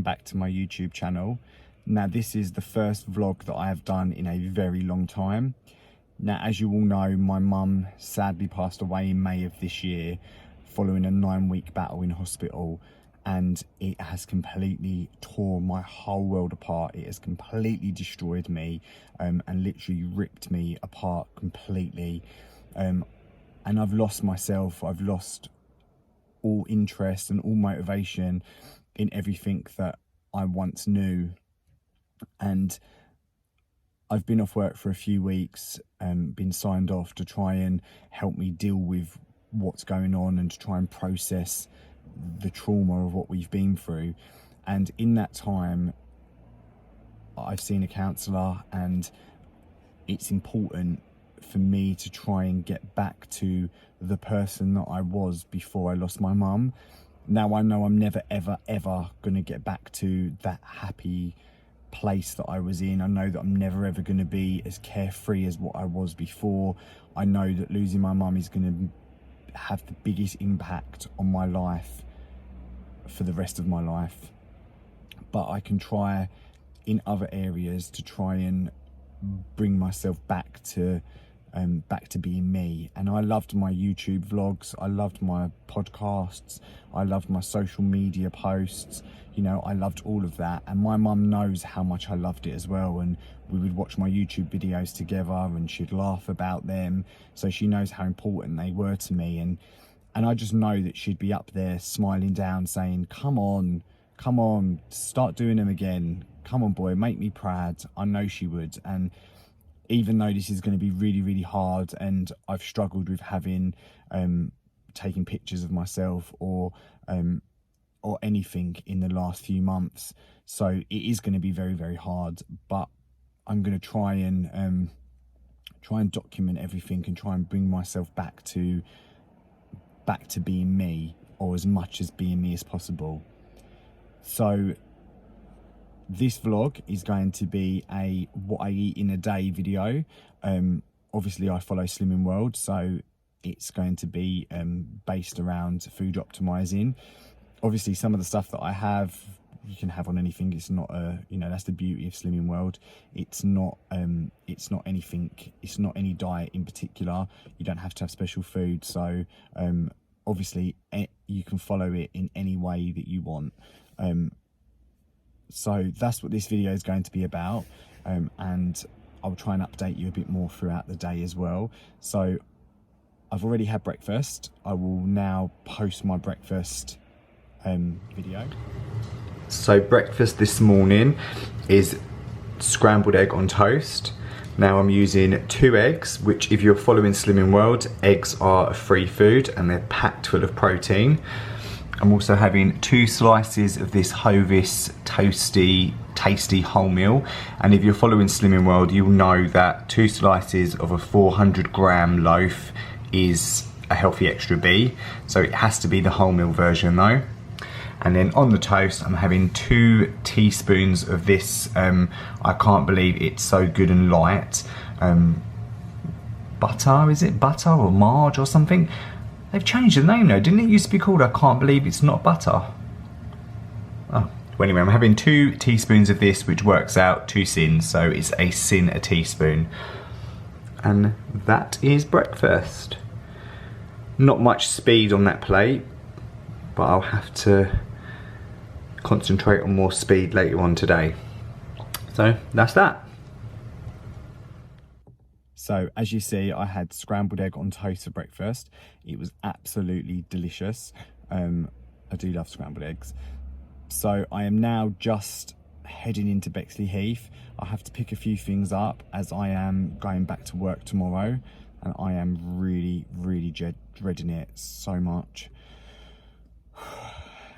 back to my YouTube channel. Now this is the first vlog that I have done in a very long time. Now as you all know, my mum sadly passed away in May of this year following a 9-week battle in hospital, and it has completely torn my whole world apart. It has completely destroyed me and literally ripped me apart completely, and I've lost myself. I've lost all interest and all motivation in everything that I once knew. And I've been off work for a few weeks and been signed off to try and help me deal with what's going on and to try and process the trauma of what we've been through. And in that time, I've seen a counsellor, and it's important for me to try and get back to the person that I was before I lost my mum. Now I know I'm never ever going to get back to that happy place that I was in. I know that I'm never ever going to be as carefree as what I was before. I know that losing my mum is going to have the biggest impact on my life for the rest of my life, but I can try in other areas to try and bring myself back to being me. And I loved my YouTube vlogs, I loved my podcasts, I loved my social media posts, you know, I loved all of that. And my mum knows how much I loved it as well, and we would watch my YouTube videos together and she'd laugh about them, so she knows how important they were to me. And I just know that she'd be up there smiling down saying, come on, start doing them again, come on boy, make me proud. I know she would. And even though this is going to be really hard, and I've struggled with having taking pictures of myself or anything in the last few months, so it is going to be very hard, but I'm going to try and document everything and try and bring myself back to being me, or as much as being me as possible. So this vlog is going to be a what I eat in a day video. Obviously I follow Slimming World, so it's going to be based around food optimizing. Obviously some of the stuff that I have, you can have on anything. It's not you know, that's the beauty of Slimming World. It's not anything, it's not any diet in particular. You don't have to have special food, so obviously you can follow it in any way that you want. So that's what this video is going to be about, and I'll try and update you a bit more throughout the day as well. So I've already had breakfast. I will now post my breakfast video. So breakfast this morning is scrambled egg on toast. Now I'm using 2 eggs, which if you're following Slimming World, eggs are a free food and they're packed full of protein. I'm also having 2 slices of this Hovis toasty, tasty wholemeal. And if you're following Slimming World, you'll know that 2 slices of a 400-gram loaf is a healthy extra B. So it has to be the wholemeal version though. And then on the toast, I'm having 2 teaspoons of this, I can't believe it's so good and light, butter, is it butter or marge or something? They've changed the name now, didn't it used to be called I can't believe it's not butter? Oh, well anyway, I'm having 2 teaspoons of this, which works out 2 sins, so it's a sin a teaspoon. And that is breakfast. Not much speed on that plate, but I'll have to concentrate on more speed later on today. So that's that. So as you see, I had scrambled egg on toast for breakfast. It was absolutely delicious. I do love scrambled eggs. So I am now just heading into Bexley Heath. I have to pick a few things up as I am going back to work tomorrow, and I am really dreading it so much.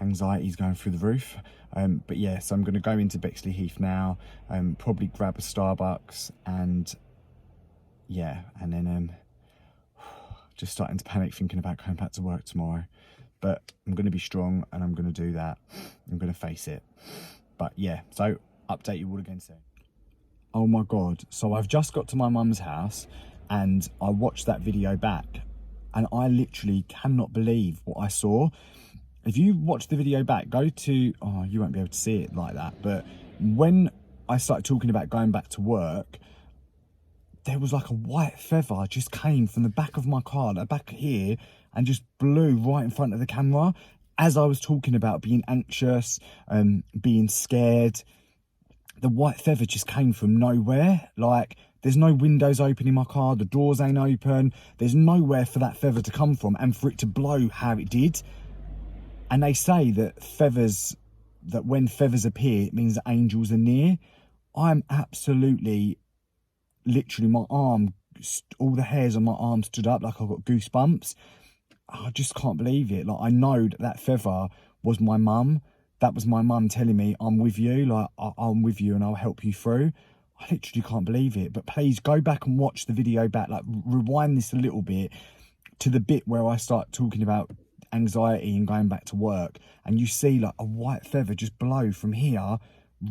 Anxiety's going through the roof. But yeah, so I'm going to go into Bexley Heath now, probably grab a Starbucks, and yeah, and then just starting to panic thinking about going back to work tomorrow. But I'm going to be strong and I'm going to do that. I'm going to face it. But yeah, so update you all again soon. Oh my God. So I've just got to my mum's house and I watched that video back and I literally cannot believe what I saw. If you watch the video back, go to, oh, you won't be able to see it like that, but when I started talking about going back to work, there was like a white feather just came from the back of my car, like back here, and just blew right in front of the camera as I was talking about being anxious, being scared. The white feather just came from nowhere. Like, there's no windows open in my car, the doors ain't open, there's nowhere for that feather to come from and for it to blow how it did. And they say that when feathers appear, it means that angels are near. I'm absolutely, literally, my arm, all the hairs on my arm stood up like I got goosebumps. I just can't believe it. Like, I know that feather was my mum. That was my mum telling me, I'm with you, like, I'm with you and I'll help you through. I literally can't believe it. But please go back and watch the video back, like rewind this a little bit to the bit where I start talking about anxiety and going back to work, and you see like a white feather just blow from here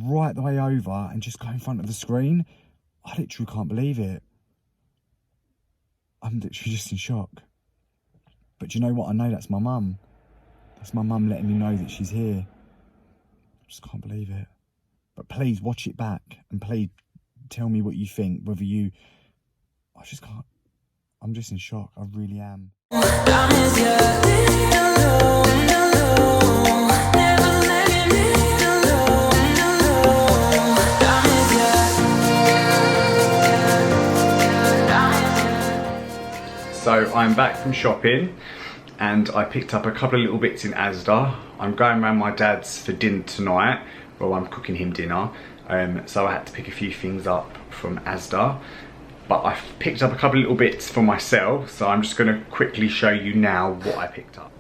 right the way over and just go in front of the screen. I literally can't believe it. I'm literally just in shock. But you know what? I know that's my mum. That's my mum letting me know that she's here. I just can't believe it. But please watch it back and please tell me what you think. Whether you... I just can't... I'm just in shock. I really am. So I'm back from shopping and I picked up a couple of little bits in Asda. I'm going around my dad's for dinner tonight. Well, I'm cooking him dinner. So I had to pick a few things up from Asda. But I've picked up a couple of little bits for myself. So I'm just gonna quickly show you now what I picked up.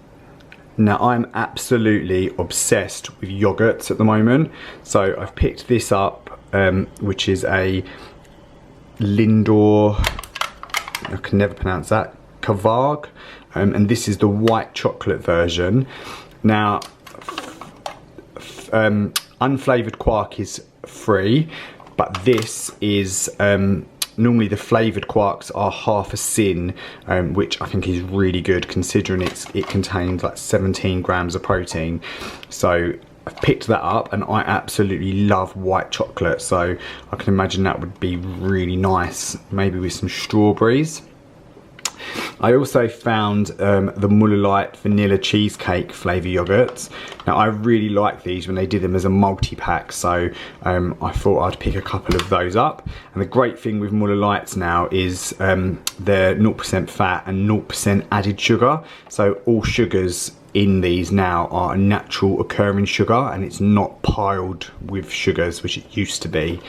Now I'm absolutely obsessed with yogurts at the moment. So I've picked this up, which is a Lindor, I can never pronounce that, Kavarg, and this is the white chocolate version. Now, unflavoured quark is free, but this is, normally the flavoured quarks are half a sin, which I think is really good considering it contains like 17 grams of protein. So I've picked that up and I absolutely love white chocolate, so I can imagine that would be really nice, maybe with some strawberries. I also found the Muller Lite vanilla cheesecake flavour yogurts. Now I really like these when they did them as a multi-pack, so I thought I'd pick a couple of those up. And the great thing with Muller Lights now is they're 0% fat and 0% added sugar, so all sugars in these now are a natural occurring sugar and it's not piled with sugars, which it used to be.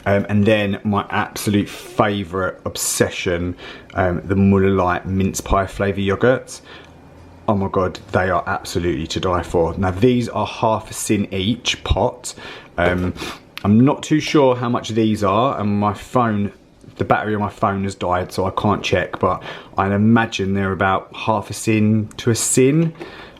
And then my absolute favourite obsession, the Muller Lite mince pie flavour yogurts. Oh my god, they are absolutely to die for. Now these are half a sin each pot. I'm not too sure how much these are, and my phone, the battery on my phone has died, so I can't check, but I imagine they're about half a sin to a sin.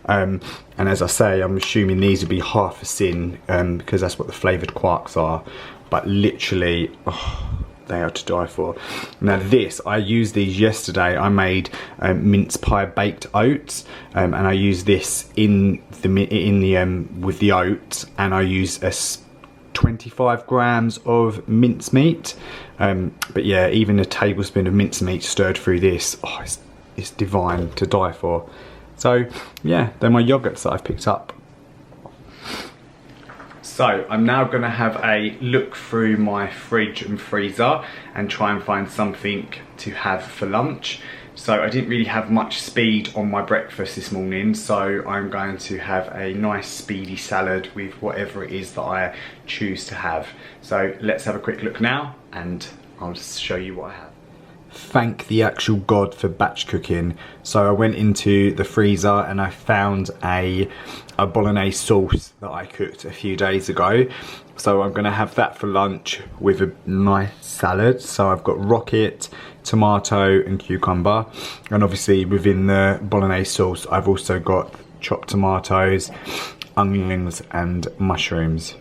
And as I say, I'm assuming these would be half a sin, because that's what the flavoured quarks are. But literally, oh, they are to die for. Now this, I used these yesterday. I made mince pie baked oats, and I used this with the oats, and I used 25 grams of mincemeat. But yeah, even a tablespoon of mincemeat stirred through this, oh, it's divine, to die for. So yeah, they're my yogurts that I've picked up. So I'm now going to have a look through my fridge and freezer and try and find something to have for lunch. So I didn't really have much speed on my breakfast this morning, so I'm going to have a nice speedy salad with whatever it is that I choose to have. So let's have a quick look now and I'll show you what I have. Thank the actual God for batch cooking. So I went into the freezer and I found a bolognese sauce that I cooked a few days ago. So I'm gonna have that for lunch with a nice salad. So I've got rocket, tomato and cucumber. And obviously within the bolognese sauce, I've also got chopped tomatoes, onions and mushrooms.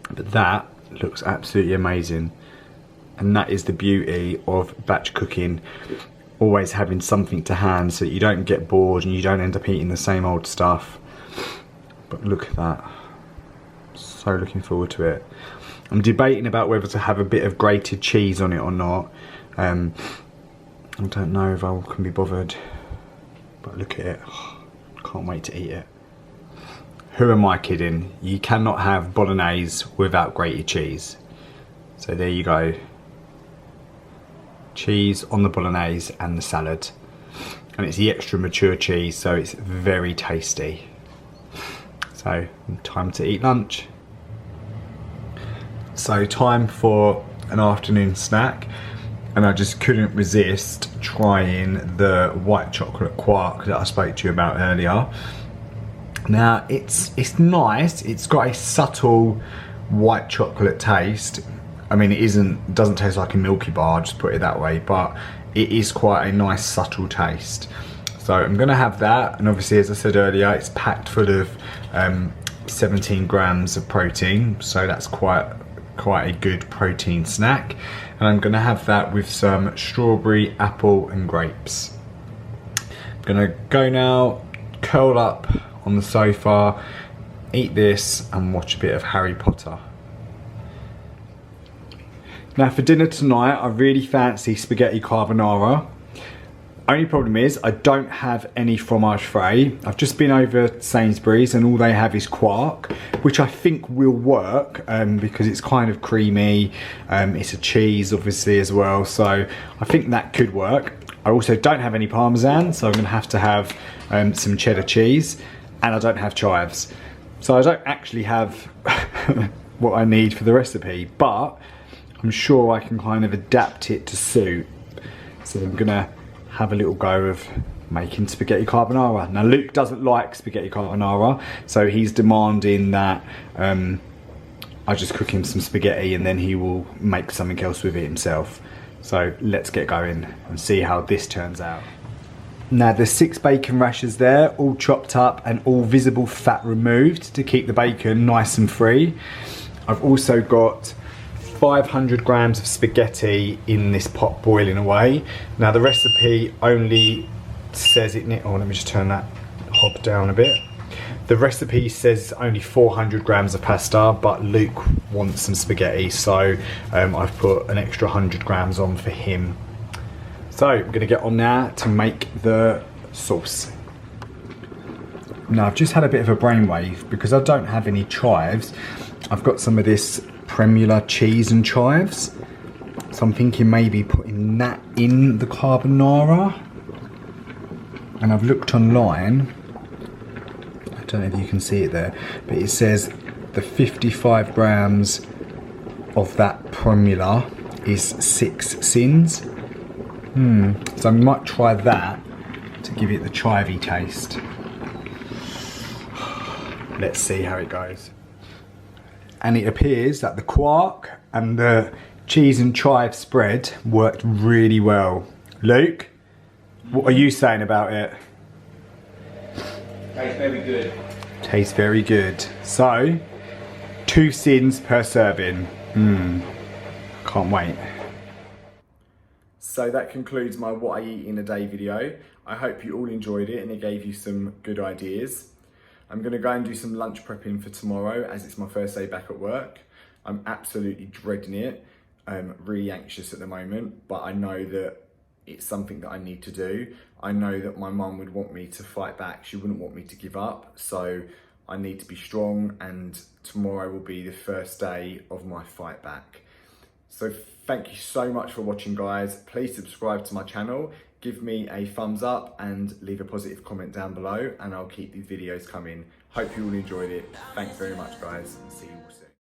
But that looks absolutely amazing. And that is the beauty of batch cooking, always having something to hand so that you don't get bored and you don't end up eating the same old stuff. But look at that. So looking forward to it. I'm debating about whether to have a bit of grated cheese on it or not. I don't know if I can be bothered. But look at it. Can't wait to eat it. Who am I kidding? You cannot have bolognese without grated cheese. So there you go. Cheese on the bolognese and the salad. And it's the extra mature cheese, so it's very tasty. So, time to eat lunch. So, time for an afternoon snack. And I just couldn't resist trying the white chocolate quark that I spoke to you about earlier. Now, it's nice. It's got a subtle white chocolate taste. I mean, it doesn't taste like a Milky Bar, just put it that way, but it is quite a nice subtle taste. So I'm gonna have that, and obviously, as I said earlier, it's packed full of 17 grams of protein, so that's quite a good protein snack. And I'm gonna have that with some strawberry, apple, and grapes. I'm gonna go now, curl up on the sofa, eat this, and watch a bit of Harry Potter. Now for dinner tonight, I really fancy spaghetti carbonara. Only problem is I don't have any fromage frais. I've just been over Sainsbury's and all they have is quark, which I think will work because it's kind of creamy. It's a cheese obviously as well, so I think that could work. I also don't have any parmesan, so I'm gonna have to have some cheddar cheese, and I don't have chives. So I don't actually have what I need for the recipe, but I'm sure I can kind of adapt it to suit. So I'm gonna have a little go of making spaghetti carbonara. Now Luke doesn't like spaghetti carbonara, so he's demanding that I just cook him some spaghetti and then he will make something else with it himself. So let's get going and see how this turns out. Now there's 6 bacon rashers there, all chopped up and all visible fat removed to keep the bacon nice and free. I've also got 500 grams of spaghetti in this pot boiling away. Now the recipe only says it, oh let me just turn that hob down a bit. The recipe says only 400 grams of pasta, but Luke wants some spaghetti, so I've put an extra 100 grams on for him. So I'm gonna get on now to make the sauce. Now I've just had a bit of a brainwave because I don't have any chives. I've got some of this Premiula cheese and chives, so I'm thinking maybe putting that in the carbonara. And I've looked online, I don't know if you can see it there, but it says the 55 grams of that Premiula is 6 sins. So I might try that to give it the chivey taste. Let's see how it goes. And it appears that the quark and the cheese and chive spread worked really well. Luke, what are you saying about it? Tastes very good. Tastes very good. So, 2 sins per serving. Can't wait. So that concludes my what I eat in a day video. I hope you all enjoyed it and it gave you some good ideas. I'm gonna go and do some lunch prepping for tomorrow as it's my first day back at work. I'm absolutely dreading it. I'm really anxious at the moment, but I know that it's something that I need to do. I know that my mum would want me to fight back. She wouldn't want me to give up. So I need to be strong, and tomorrow will be the first day of my fight back. So thank you so much for watching, guys. Please subscribe to my channel. Give me a thumbs up and leave a positive comment down below, and I'll keep these videos coming. Hope you all enjoyed it. Thanks very much, guys. See you all soon.